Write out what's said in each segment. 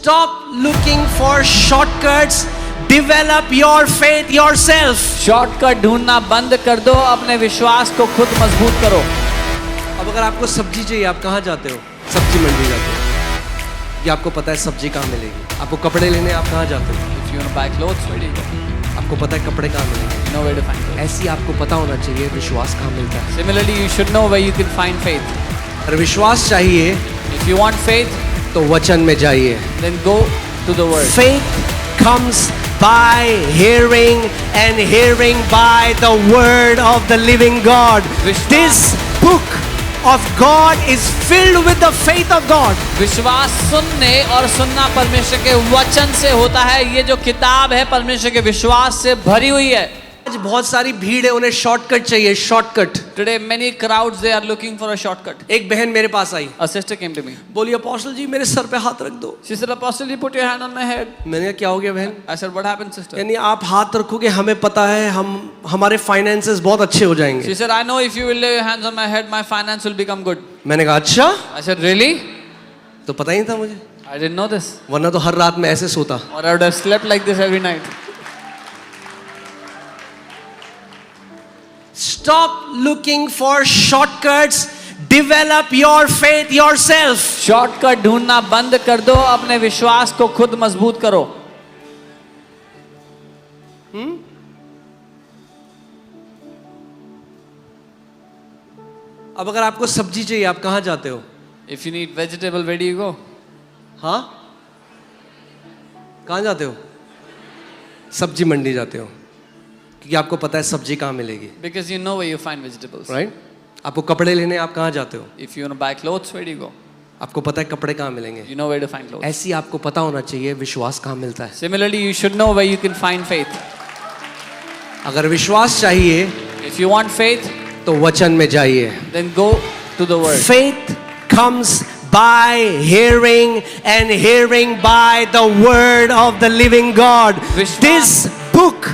Stop looking for shortcuts. Develop your faith yourself. Shortcut ढूंढना बंद कर दो, अपने विश्वास को खुद मजबूत करो। अब अगर आपको सब्जी चाहिए, आप कहाँ जाते हो? सब्जी मंडी जाते हो। ये आपको पता है सब्जी कहाँ मिलेगी। आपको कपड़े लेने आप कहाँ जाते हो? If you want to buy clothes, where do you go? आपको पता है कपड़े कहाँ मिलेंगे। You know where to find clothes. ऐसी आपको पता होना चाहिए विश्वास कहाँ मिलता है। Similarly, you should know where you can find faith. अगर विश्वास चाहिए If you want faith, तो वचन में जाइए। then go to the word. Faith comes by hearing and hearing by the word of the living God. This book of God is filled with the faith of God. विश्वास सुनने और सुनना परमेश्वर के वचन से होता है। ये जो किताब है परमेश्वर के विश्वास से भरी हुई है। आज बहुत सारी भीड़ है, उन्हें शॉर्टकट चाहिए, shortcut. Today many crowds they are looking for a shortcut. एक बहन मेरे पास आई, A sister came to me. बोली अपोस्टल जी मेरे सर पे हाथ रख दो। She said, Apostle, you put your hand on my head. मैंने कहा क्या हो गया बहन? I said, what happened, sister? यानी आप हाथ रखोगे, हमें पता है हमारे फाइनेंसेस बहुत अच्छे हो जाएंगे। She said, I know if you will lay your hands on my head, my finance will become good. मैंने कहा अच्छा? I said, really? तो पता ही नहीं था मुझे, I didn't know this. वरना तो हर रात में ऐसे सोता। Or I would have slept like this every night. Stop looking for shortcuts. Develop your faith yourself. Shortcut ढूंढना बंद कर दो, अपने विश्वास को खुद मजबूत करो। अब अगर आपको सब्जी चाहिए, आप कहाँ जाते हो? If you need vegetable, where do you go? हाँ, कहाँ जाते हो? सब्जी मंडी जाते हो, क्योंकि आपको पता है सब्जी कहाँ मिलेगी, Because you know where you find vegetables. Right? आपको कपड़े लेने आप कहाँ जाते हो? If you want to buy clothes, where do you go? आपको पता है कपड़े कहाँ मिलेंगे। You know where to find clothes. ऐसी आपको पता होना चाहिए विश्वास कहाँ मिलता है। Similarly, you should know where you can find faith. अगर विश्वास चाहिए If you want faith, तो वचन में जाइए। then go to the word. Faith comes by hearing and hearing by the word of the living God. Vishwas- This book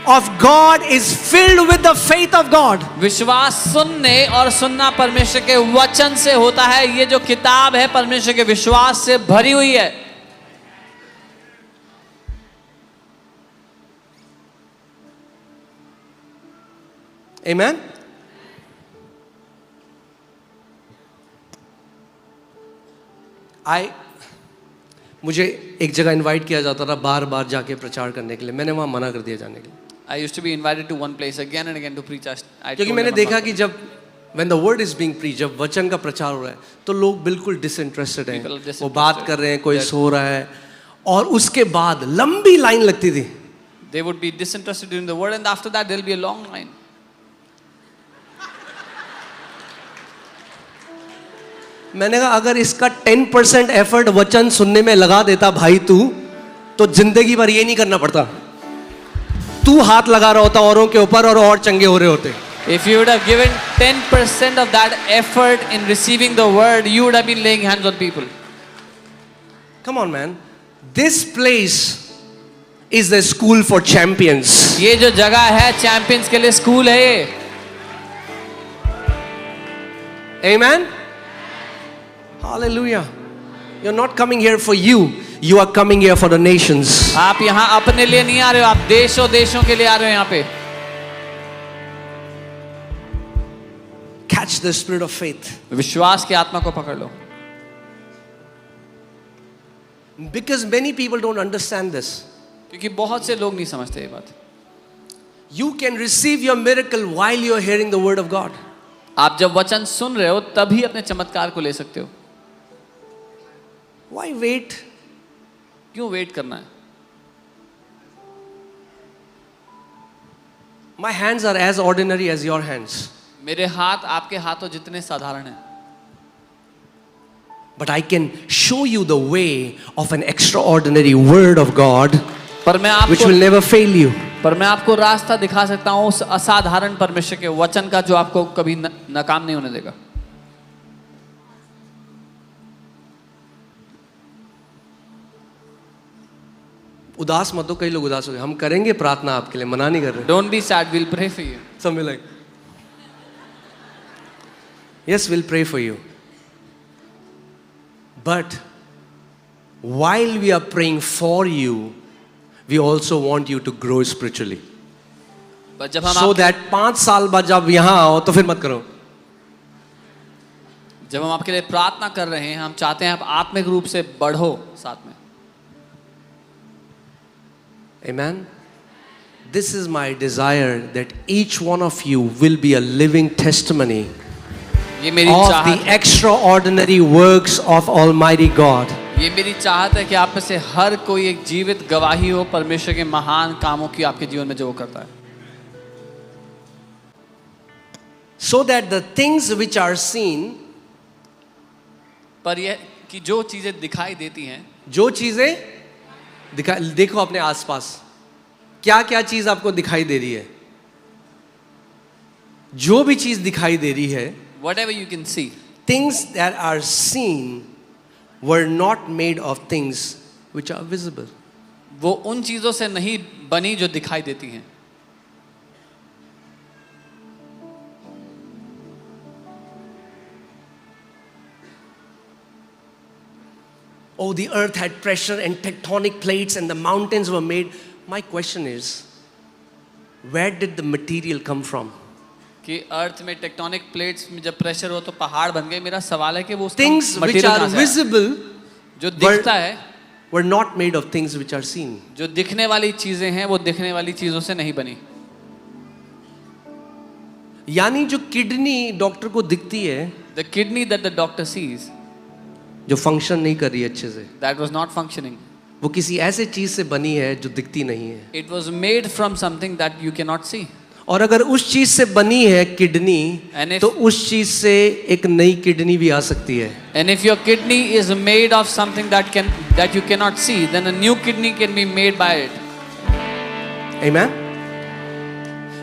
of God is filled with the faith of God. विश्वास सुनने और सुनना परमेश्वर के वचन से होता है। ये जो किताब है परमेश्वर के विश्वास से भरी हुई है। Amen. मुझे एक जगह इनवाइट किया जाता था बार बार जाके प्रचार करने के लिए, मैंने वहाँ मना कर दिया जाने के लिए, I used to be invited to one place again and again to preach. I क्योंकि told मैंने them देखा about कि जब when the word is being preached, जब वचन का प्रचार हो रहा है तो लोग बिल्कुल डिसइंटरेस्टेड हैं, People are वो बात disinterested. कर रहे हैं, कोई सो रहा है, और उसके बाद लंबी लाइन लगती थी। they would be disinterested in the word, and after that there'll be a long line. मैंने कहा अगर इसका 10% एफर्ट वचन सुनने में लगा देता भाई तू, तो जिंदगी भर ये नहीं करना पड़ता। तू हाथ लगा रहा होता औरों के ऊपर और चंगे हो रहे होते। If you would have given 10% of that effort in receiving the word, you would have been laying hands on people. Come on man, this place is the school for champions. ये जो जगह है चैंपियंस के लिए school है ये। Amen. Hallelujah. You're not coming here for you. You are coming here for the nations. आप यहाँ अपने लिए नहीं आ रहे हो, आप देशों देशों के लिए आ रहे हो यहाँ पे। Catch the spirit of faith. विश्वास की आत्मा को पकड़ लो। Because many people don't understand this. क्योंकि बहुत से लोग नहीं समझते ये बात। You can receive your miracle while you're hearing the word of God. आप जब वचन सुन रहे हो तभी अपने चमत्कार को ले सकते हो। Why wait? क्यों वेट करना है? My hands are as ordinary as your hands. मेरे हाथ आपके हाथों जितने साधारण हैं। But I can show you the way of an extraordinary word of God पर मैं which आपको will never fail you. रास्ता दिखा सकता हूँ उस असाधारण परमेश्वर के वचन का जो आपको कभी नाकाम नहीं होने देगा। उदास मत हो, कई लोग उदास हो गए। हम करेंगे प्रार्थना आपके लिए, मना नहीं कर रहे। Don't be sad, we'll pray for you. Something like, yes, we'll pray for you. But while we are praying for you, we also want you to grow spiritually. बस जब हम So that 5 साल बाद जब यहाँ आओ तो फिर मत करो. जब हम आपके लिए प्रार्थना कर रहे हैं, हम चाहते हैं आप आत्मिक रूप से बढ़ो साथ में. Amen. This is my desire that each one of you will be a living testimony ये मेरी of चाहत the extraordinary works of Almighty God. ये मेरी चाहत है कि आप में से हर कोई एक जीवित गवाही हो परमेश्वर के महान कामों की आपके जीवन में जो वो करता है. So that the things which are seen, पर यह कि जो चीजें दिखाई देती हैं, जो चीजें देखो अपने आसपास क्या क्या चीज आपको दिखाई दे रही है. जो भी चीज दिखाई दे रही है, whatever you can see, things that are seen were not made of things which are visible. वो उन चीजों से नहीं बनी जो दिखाई देती हैं. Oh, the earth had pressure and tectonic plates and the mountains were made. My question is, where did the material come from? कि अर्थ में टेक्टोनिक प्लेट्स में जब प्रेशर हो तो पहाड़ बन गए. मेरा सवाल है कि वो Things which are visible जो दिखता है, were not made of things which are seen. जो दिखने वाली चीजें हैं वो दिखने वाली चीजों से नहीं बनी. यानी जो किडनी डॉक्टर को दिखती है, The kidney that the doctor sees, जो फंक्शन नहीं कर रही है अच्छे से, that was not functioning. वो किसी ऐसे चीज से बनी है जो दिखती नहीं है. It was made from something that you cannot see. और अगर उस चीज से बनी है किडनी, And if- तो उस चीज से एक नई किडनी भी आ सकती है. And if your kidney is made of something that you cannot see, then a new kidney can be made by it. Amen?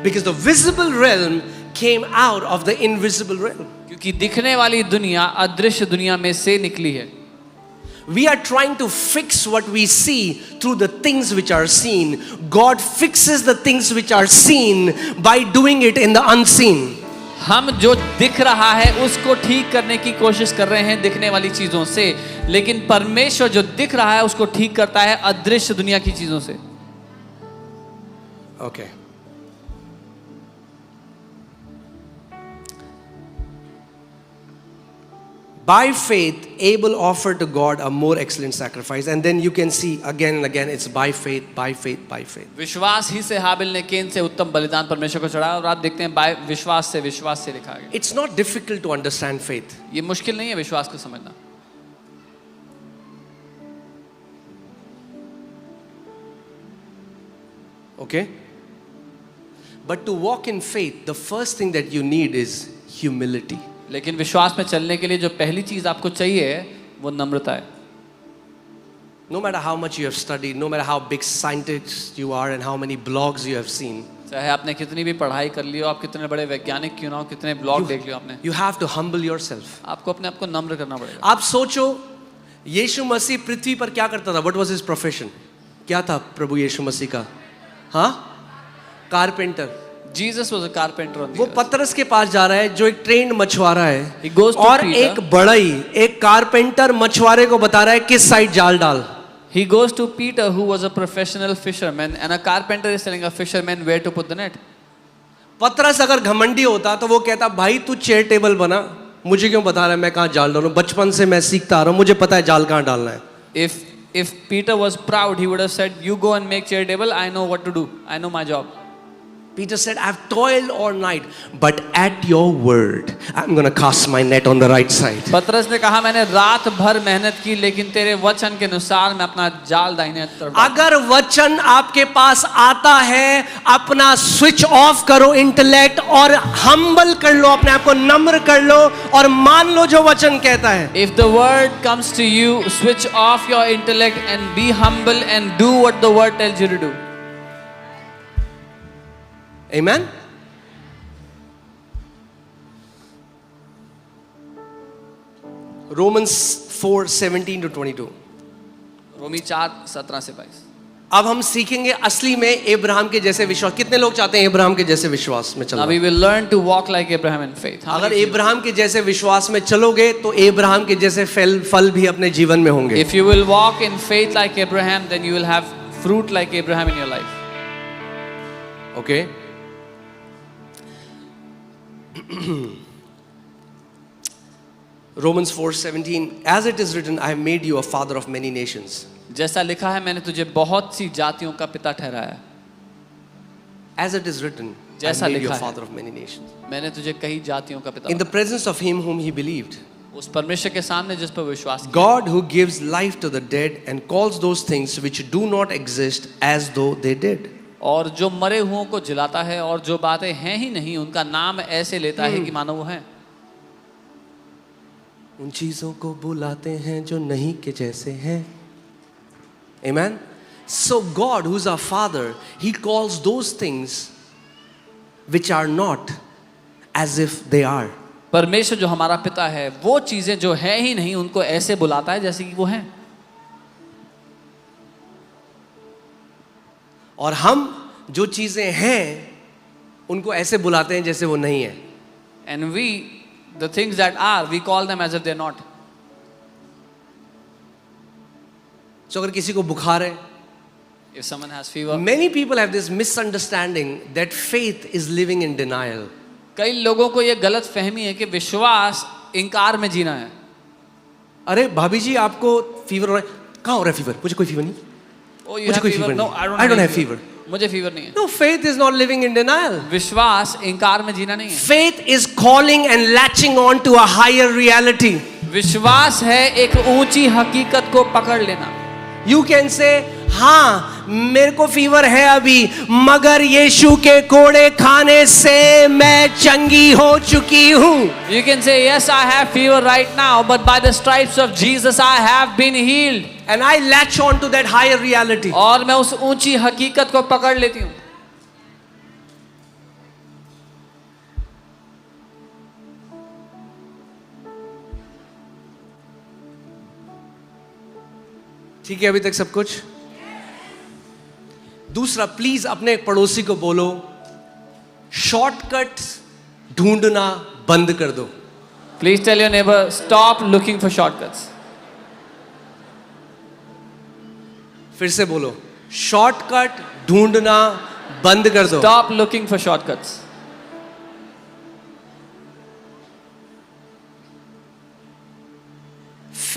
Because the visible realm came out of the invisible realm. क्योंकि दिखने वाली दुनिया अदृश्य दुनिया में से निकली है. We are trying to fix what we see through the things which are seen. God fixes the things which are seen by doing it in the unseen. हम जो दिख रहा है उसको ठीक करने की कोशिश कर रहे हैं दिखने वाली चीजों से, लेकिन परमेश्वर जो दिख रहा है उसको ठीक करता है अदृश्य दुनिया की चीजों से. Okay. By faith, Abel offered to God a more excellent sacrifice. And then you can see again and again, it's by faith, by faith, by faith. विश्वास ही से हाबिल ने केन से उत्तम बलिदान परमेश्वर को चढ़ाया. और आप देखते हैं बाय विश्वास से लिखा गया. It's not difficult to understand faith. ये मुश्किल नहीं है विश्वास को समझना. Okay? But to walk in faith, the first thing that you need is humility. लेकिन विश्वास में चलने के लिए जो पहली चीज आपको चाहिए वो नम्रता है. No matter how much you have studied, no matter how big scientist you are and how many blogs you have seen, चाहे आपने कितनी भी पढ़ाई कर ली हो, आप कितने बड़े वैज्ञानिक क्यों ना हो, कितने ब्लॉग देख लियो आपने, you have to humble yourself. आपको अपने आप को नम्र करना पड़ेगा. आप सोचो, यीशु मसीह पृथ्वी पर क्या करता था? What was his profession? क्या था प्रभु यीशु मसीह का? हाँ? Carpenter. Jesus was a carpenter on the वो earth. पतरस के पास जा रहा है जो एक ट्रेंड मछुआरा है, He goes to और Peter. एक बड़ई, एक कारपेंटर मछुआरे को बता रहा है किस साइड जाल डाल. He goes to Peter, who was a professional fisherman, and a carpenter is telling a fisherman where to put the net. पतरस अगर घमंडी होता तो वो कहता भाई तू चेयर टेबल बना, मुझे क्यों बता रहा है मैं कहाँ जाल डालूं, बचपन से मैं सीखता आ रहा हूँ, मुझे पता है जाल कहाँ डालना है. If Peter was proud, he would have said, "You go and make chair table. I know what to do. I know my job." Peter said, I've toiled all night, but at your word, I'm going to cast my net on the right side. पतरस ने कहा मैंने रात भर मेहनत की, लेकिन तेरे वचन के अनुसार मैं अपना जाल दाहिने तरफ. अगर वचन आपके पास आता है, अपना स्विच ऑफ करो इंटेलेक्ट और हम्बल कर लो, अपने आप को नम्र कर लो और मान लो जो वचन कहता है. If the word comes to you, switch off your intellect and be humble and do what the word tells you to do. Amen? Romans 4:17 to 22. रोमी 4:17 से 22. अब हम सीखेंगे असली में इब्राहिम के जैसे विश्वास। कितने लोग चाहते हैं इब्राहिम के जैसे विश्वास में Now चलना? we will learn to walk like Abraham in faith. How अगर many of you- इब्राहिम के जैसे विश्वास में चलोगे तो इब्राहिम के जैसे फल भी अपने जीवन में होंगे। If you will walk in faith like Abraham, then you will have fruit like Abraham in your life. Okay Romans 4:17 As it is written, I have made you a father of many nations. जैसा लिखा है, मैंने तुझे बहुत सी जातियों का पिता ठहराया। As it is written, I जैसा have made you लिखा a है। father of many nations. मैंने तुझे कई जातियों का पिता In the बनाया। presence of him whom he believed, उस परमेश्वर के सामने जिस पर विश्वास किया। God who gives life to the dead and calls those things which do not exist as though they did. और जो मरे हुओं को जिलाता है और जो बातें हैं ही नहीं उनका नाम ऐसे लेता है कि मानो वो है। उन चीजों को बुलाते हैं जो नहीं के जैसे हैं। Amen. So God, who's our Father, He calls those things which are not as if they are. परमेश्वर जो हमारा पिता है वो चीजें जो है ही नहीं उनको ऐसे बुलाता है जैसे कि वो हैं। और हम जो चीजें हैं उनको ऐसे बुलाते हैं जैसे वो नहीं है। And we, the things that are, we call them as if they're not. तो अगर किसी को बुखार है, If someone has fever, many people have this misunderstanding that faith is living in denial. कई लोगों को ये गलत फहमी है कि विश्वास इनकार में जीना है। अरे भाभी जी आपको फीवर हो रहा है, कहाँ हो रहा है फीवर? मुझे कोई फीवर नहीं। Oh, you मुझे have कोई fever? fever No, नहीं। I don't have have fever. मुझे फीवर नहीं है। No, faith is not living in denial. विश्वास इनकार में जीना नहीं है। Faith is calling and latching on to a higher reality. विश्वास है एक ऊंची हकीकत को पकड़ लेना। You can say, हाँ मेरे को फीवर है अभी, मगर यीशु के कोड़े खाने से मैं चंगी हो चुकी हूँ। You can say, yes, I have fever right now, but by the stripes of Jesus I have been healed. And I latch on to that higher reality. और मैं उस ऊंची हकीकत को पकड़ लेती हूँ। ठीक है अभी तक सब कुछ? दूसरा, प्लीज अपने एक पड़ोसी को बोलो, शॉर्टकट ढूंढना बंद कर दो। Please tell your neighbor, stop looking for shortcuts. फिर से बोलो, शॉर्टकट ढूंढना बंद कर दो। Stop looking for shortcuts.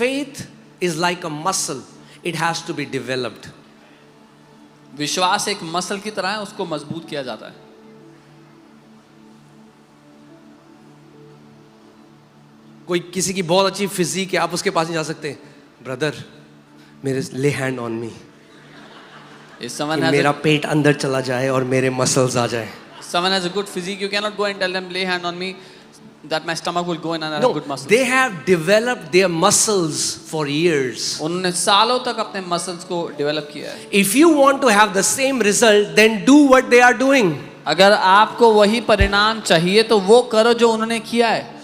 Faith is like a muscle. It has to be developed. विश्वास एक मसल की तरह है, उसको मजबूत किया जाता है। कोई किसी की बहुत अच्छी फिजिक है, आप उसके पास नहीं जा सकते, ब्रदर मेरे ले hand on me, If someone has मेरा पेट अंदर चला जाए और मेरे मसल्स आ जाए। someone has a good physique, you cannot go and tell them lay hand on me that my stomach will go in and I have good muscles. They have developed their muscles for years. उन्होंने सालों तक अपने muscles को develop किया है। If you want to have the same result, then do what they are doing. अगर आपको वही परिणाम चाहिए तो वो करो जो उन्होंने किया है।